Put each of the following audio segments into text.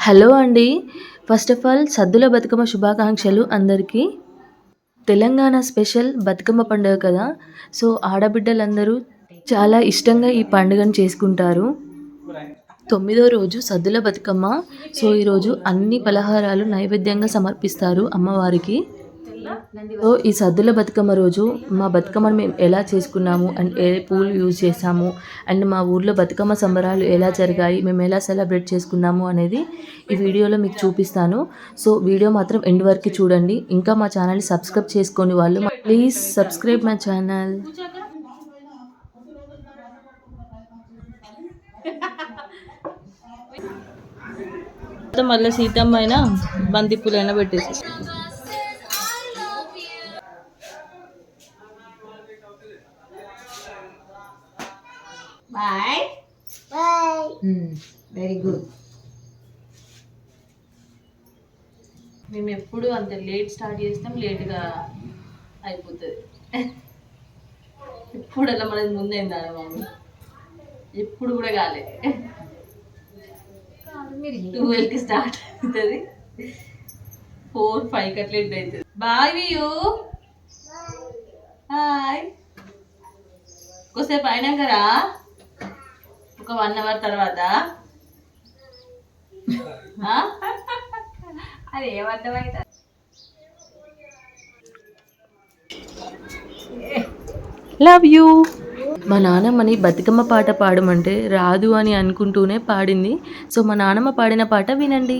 Hello అండి. First of all సద్దుల బతుకమ్మ శుభాకాంక్షలు అందరికీ. తెలంగాణ స్పెషల్ బతుకమ్మ పండుగ కదా! సో, ఆడబిడ్డలందరూ చాలా ఇష్టంగా ఈ పండుగను చేసుకుంటారు. 9వ రోజు సద్దుల బతుకమ్మ. సో, ఈరోజు అన్ని పలహారాలు నైవేద్యంగా సమర్పిస్తారు అమ్మవారికి. సో, ఈ సద్దుల బతుకమ్మ రోజు మా బతుకమ్మను మేము ఎలా చేసుకున్నాము అండ్ ఏ పూలు యూజ్ చేసాము అండ్ మా ఊర్లో బతుకమ్మ సంబరాలు ఎలా జరిగాయి, మేము ఎలా సెలబ్రేట్ చేసుకున్నాము అనేది ఈ వీడియోలో మీకు చూపిస్తాను. సో, వీడియో మాత్రం ఎండ్ వరకు చూడండి. ఇంకా మా ఛానల్ని సబ్స్క్రైబ్ చేసుకోని వాళ్ళు ప్లీజ్ సబ్స్క్రైబ్ మై ఛానల్. మళ్ళీ సీతమ్మ అయినా బంతి పూలైనా పెట్టేసి Bye. Bye. Very good. మేము ఎప్పుడు అంత లేట్ స్టార్ట్ చేస్తాం, లేట్గా అయిపోతుంది. ఎప్పుడు అలా మనది ముందైందా మమ్మీ? ఎప్పుడు కూడా కాలే. 12కి స్టార్ట్ అవుతుంది, 4-5 కట్లెట్ అవుతుంది. బాయ్ వియూ. హాయ్. కొద్దిసేపు అయినాకరా, ఒక 1 అవర్ తర్వాత. అది ఏమర్థమైతే లవ్ యూ. మా నాన్నమ్మని బతుకమ్మ పాట పాడమంటే రాదు అని అనుకుంటూనే పాడింది. సో మా నాన్నమ్మ పాడిన పాట వినండి.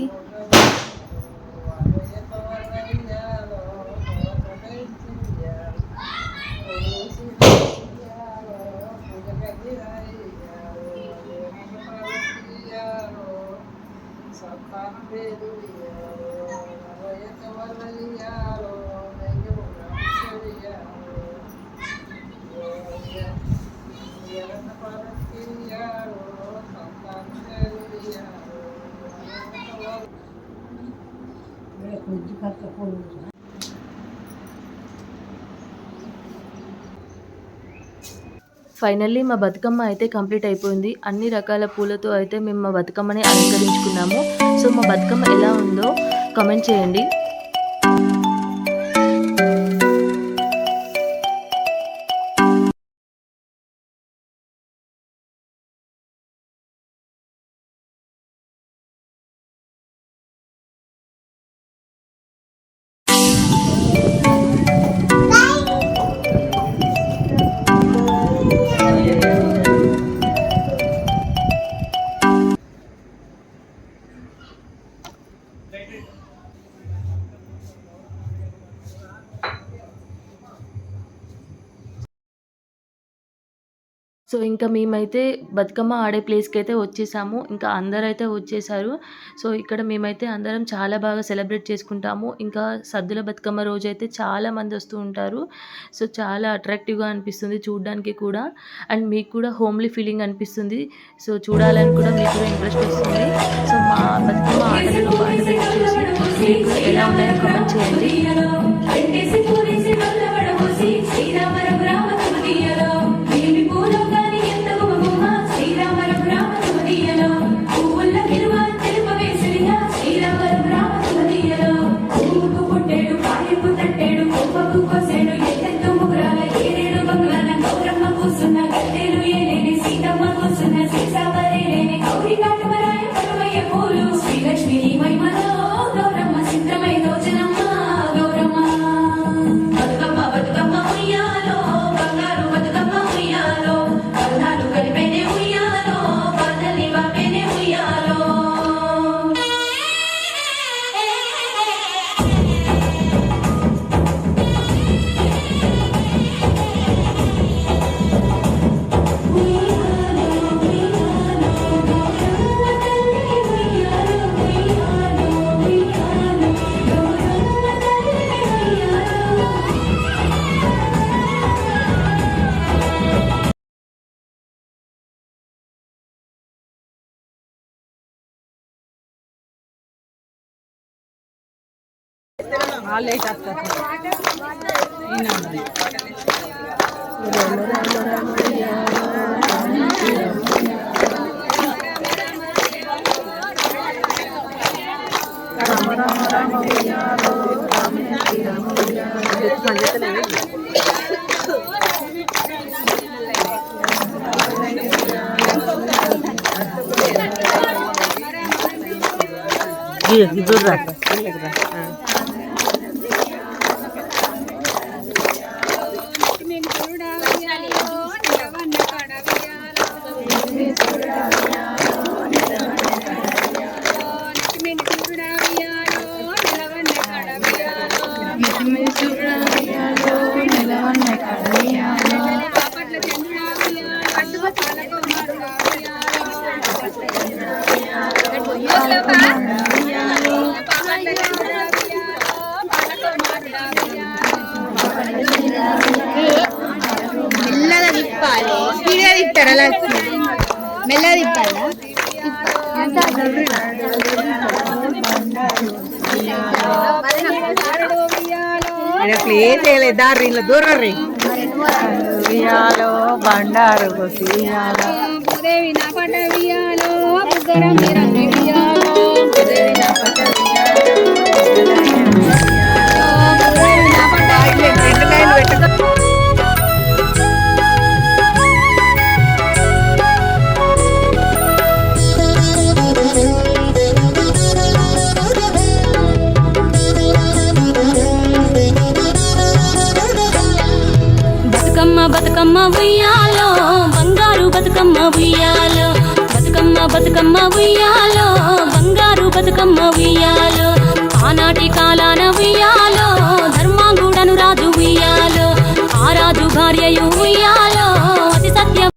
ఫైనల్లీ మా బతుకమ్మ అయితే కంప్లీట్ అయిపోయింది. అన్ని రకాల పూలతో అయితే మేము మా బతుకమ్మని అలంకరించుకున్నాము. సో మా బతుకమ్మ ఎలా ఉందో కామెంట్ చేయండి. సో ఇంకా మేమైతే బతుకమ్మ ఆడే ప్లేస్కి అయితే వచ్చేసాము. ఇంకా అందరైతే వచ్చేసారు. సో ఇక్కడ మేమైతే అందరం చాలా బాగా సెలబ్రేట్ చేసుకుంటాము. ఇంకా సద్దుల బతుకమ్మ రోజైతే చాలామంది వస్తూ ఉంటారు. సో చాలా అట్రాక్టివ్గా అనిపిస్తుంది చూడడానికి కూడా. అండ్ మీకు కూడా హోమ్లీ ఫీలింగ్ అనిపిస్తుంది. సో చూడాలని కూడా మీకు కూడా ఇంట్రెస్ట్ వస్తుంది. సో మా బతుకమ్మ ఆటలను పాటలను చూసి మీకు ఎలా ఉన్నాయో కామెంట్ చేయండి. మెల్లగా తిప్పాలి, స్పీడ్గా తిప్పారు అలా మెల్లగా తిప్పాలా. దారి దూర్రీ బండారు భూదేవి నా పట వియాలో బుగ్గరం నిరంగి వియాలో భూదేవి నా పట వియాలో భూదేవి నా పట రెండు లైన్లు పెట్టక బతుకమ్మ ఉయ్యాలో బంగారు బతుకమ్మ ఉయ్యాలో బతుకమ్మ బతుకమ్మ ఉయ్యాలో బంగారు బతుకమ్మ ఉయ్యాలో ఆనాటి కాలాన ఉయ్యాలో ధర్మాంగుడను రాజు ఉయ్యాలో ఆ రాజు భార్యయు ఉయ్యాలో అతి సత్యం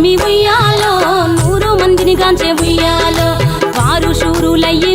స్వామి ఉయ్యాలో, 100 మందిని గాంచే ఉయ్యాలో, వారు శూరులయ్యి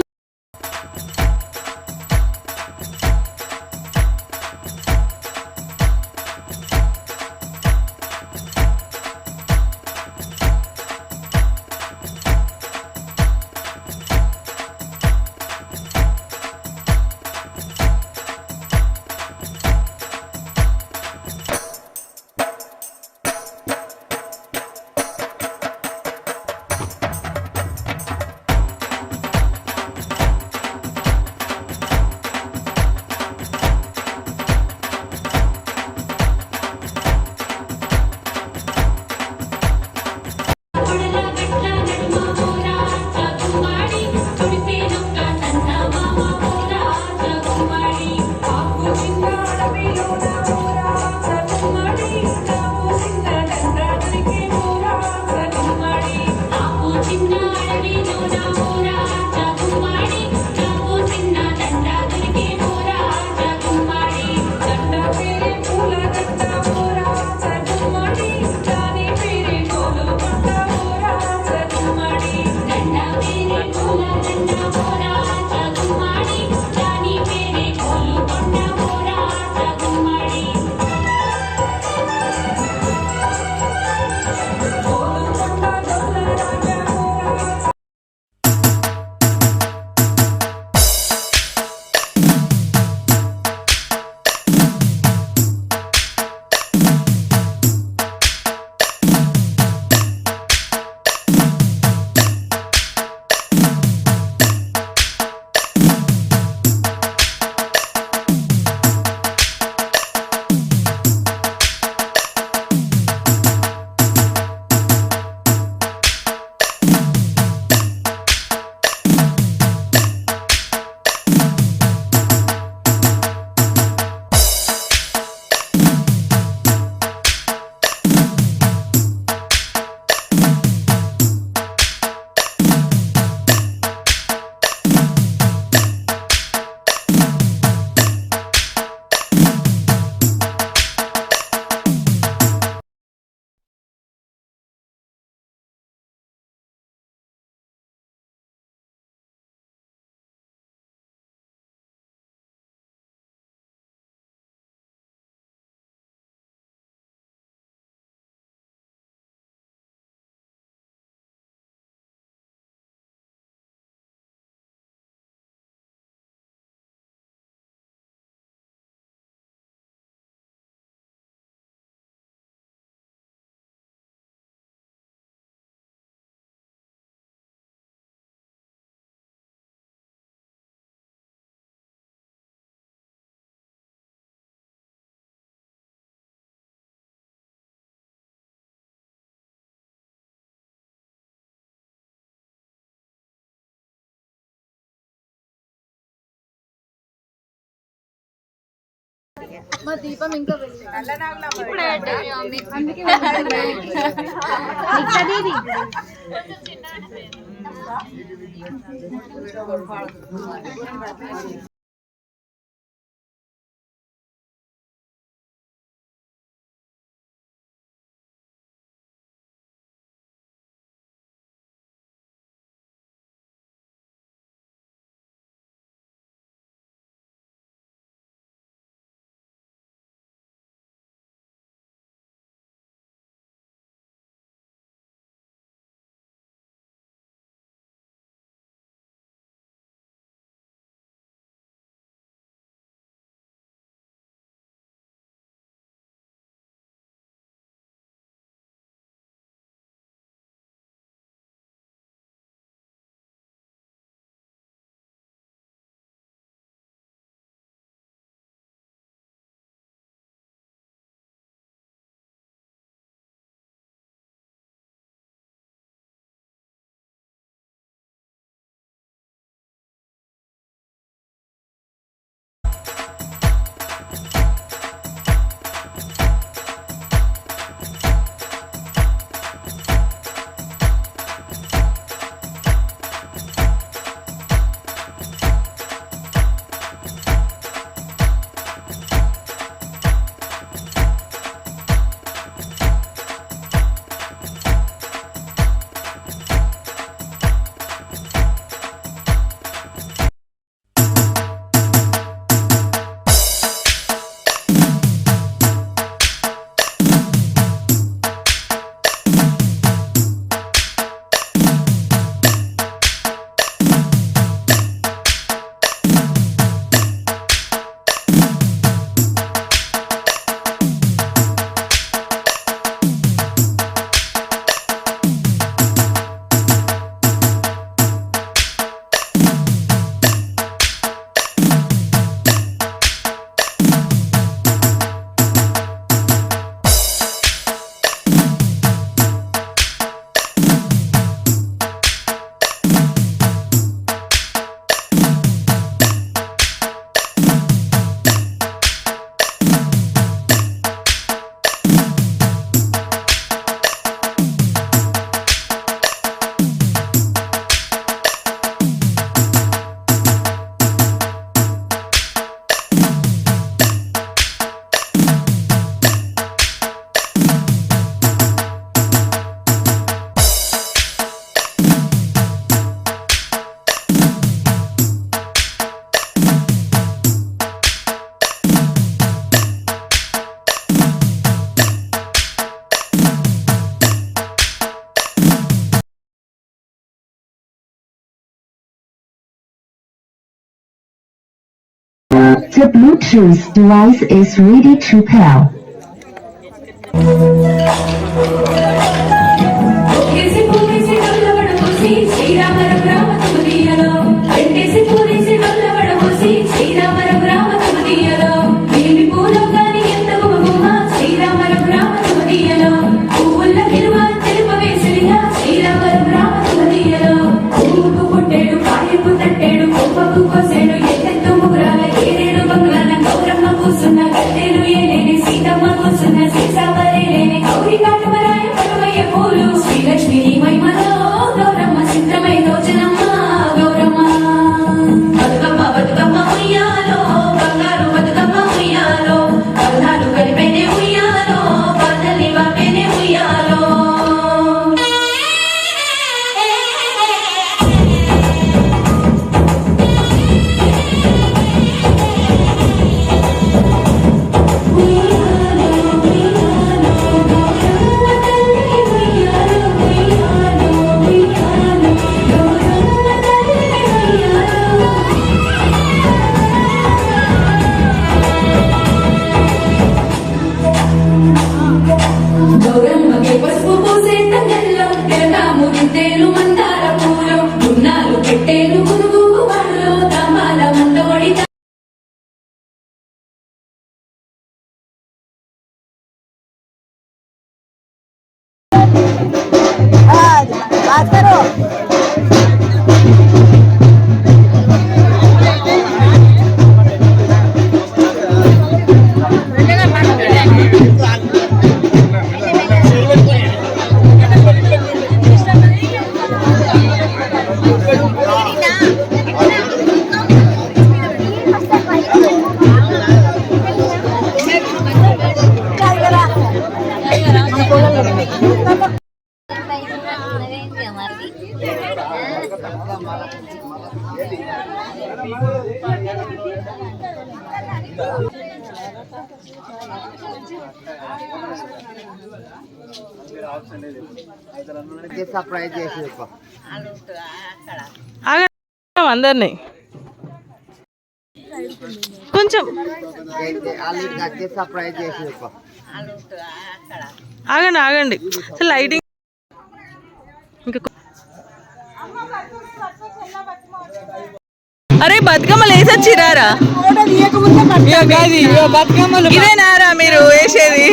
మా దీపం ఇంకా The Bluetooth device is ready to pair. Surprise చేసి అందరినీ కొంచెం సర్ప్రైజ్ చేసి ఆగండి ఆగండి లైటింగ్ ఇంకా అరే బతుకమ్మలు వేసొచ్చిరారా బతుకమ్మలు ఇదేనారా మీరు వేసేది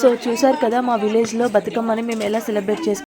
సో చూసారు కదా మా విలేజ్లో బతుకమ్మని మేము ఎలా సెలబ్రేట్ చేసుకుంటాం.